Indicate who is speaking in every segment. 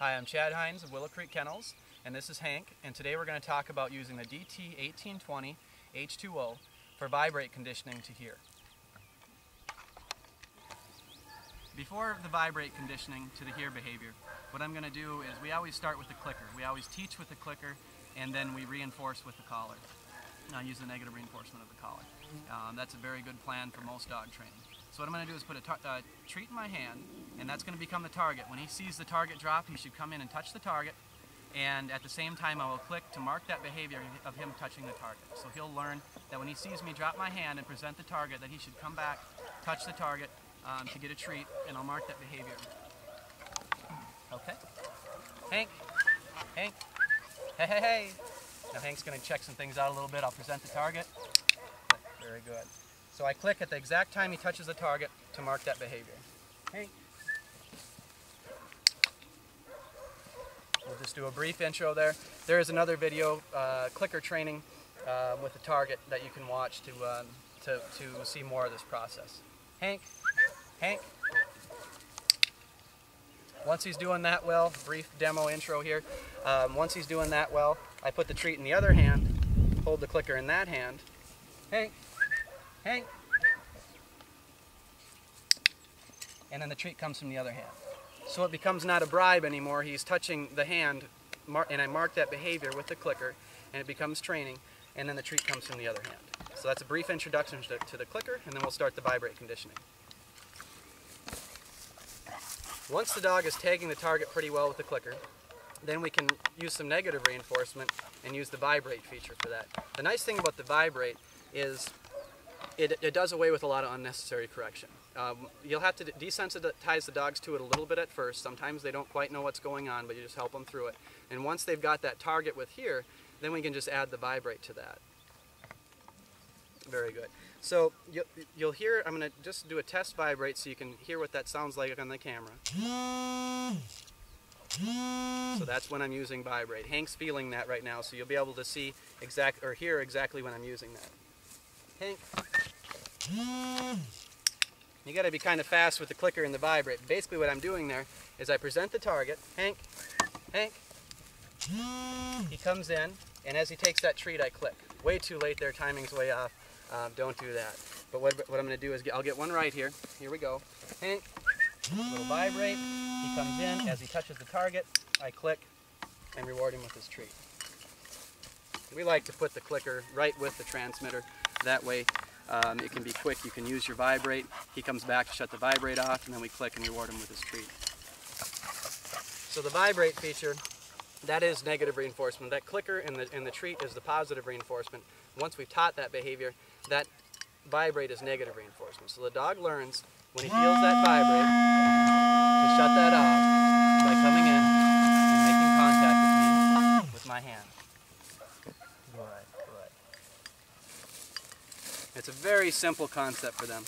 Speaker 1: Hi, I'm Chad Hines of Willow Creek Kennels, and this is Hank, and today we're going to talk about using the DT1820 H2O for vibrate conditioning to hear. Before the vibrate conditioning to the hear behavior, what I'm going to do is we always start with the clicker. We always teach with the clicker, and then we reinforce with the collar. I use the negative reinforcement of the collar. That's a very good plan for most dog training. So what I'm going to do is put a treat in my hand, and that's going to become the target. When he sees the target drop, he should come in and touch the target, and at the same time I will click to mark that behavior of him touching the target. So he'll learn that when he sees me drop my hand and present the target, that he should come back, touch the target to get a treat, and I'll mark that behavior. Okay? Hank! Hank! Hey, hey, hey! Now Hank's going to check some things out a little bit. I'll present the target. Very good. So I click at the exact time he touches the target to mark that behavior. Hank. We'll just do a brief intro there. There is another video, clicker training with the target that you can watch to see more of this process. Hank. Hank. Once he's doing that well, brief demo intro here. Once he's doing that well, I put the treat in the other hand, hold the clicker in that hand. Hank. Hank. And then the treat comes from the other hand. So it becomes not a bribe anymore. He's touching the hand, and I mark that behavior with the clicker, and it becomes training, and then the treat comes from the other hand. So that's a brief introduction to the clicker, and then we'll start the vibrate conditioning. Once the dog is tagging the target pretty well with the clicker, then we can use some negative reinforcement and use the vibrate feature for that. The nice thing about the vibrate is it does away with a lot of unnecessary correction. You'll have to desensitize the dogs to it a little bit at first. Sometimes they don't quite know what's going on, but you just help them through it. And once they've got that target with here, then we can just add the vibrate to that. Very good. So you'll hear, I'm going to just do a test vibrate so you can hear what that sounds like on the camera. So that's when I'm using vibrate. Hank's feeling that right now, so you'll be able to see hear exactly when I'm using that. Hank. You got to be kind of fast with the clicker and the vibrate. Basically what I'm doing there is I present the target. Hank. Hank. He comes in, and as he takes that treat, I click. Way too late there, timing's way off. Don't do that. But what I'm going to do is I'll get one right here. Here we go. Hank. A little vibrate. He comes in. As he touches the target, I click and reward him with his treat. We like to put the clicker right with the transmitter. That way it can be quick. You can use your vibrate. He comes back to shut the vibrate off, and then we click and reward him with his treat. So the vibrate feature, that is negative reinforcement. That clicker and the treat is the positive reinforcement. Once we've taught that behavior, that vibrate is negative reinforcement. So the dog learns when he feels that vibrate to shut that off by coming in and making contact with me with my hand. Good. It's a very simple concept for them.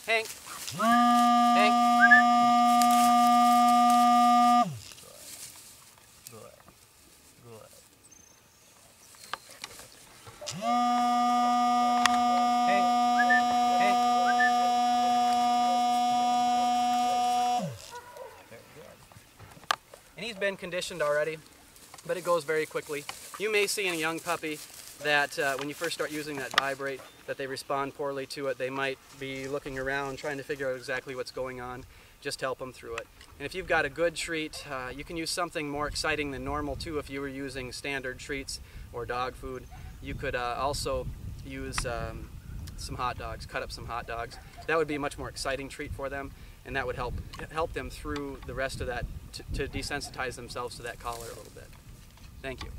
Speaker 1: Hank. Hank. Good. Hank. Hank. Very good. And he's been conditioned already, but it goes very quickly. You may see in a young puppy that when you first start using that vibrate, that they respond poorly to it. They might be looking around trying to figure out exactly what's going on. Just help them through it. And if you've got a good treat, you can use something more exciting than normal too. If you were using standard treats or dog food, you could also use some hot dogs, cut up some hot dogs. That would be a much more exciting treat for them, and that would help them through the rest of that to desensitize themselves to that collar a little bit. Thank you.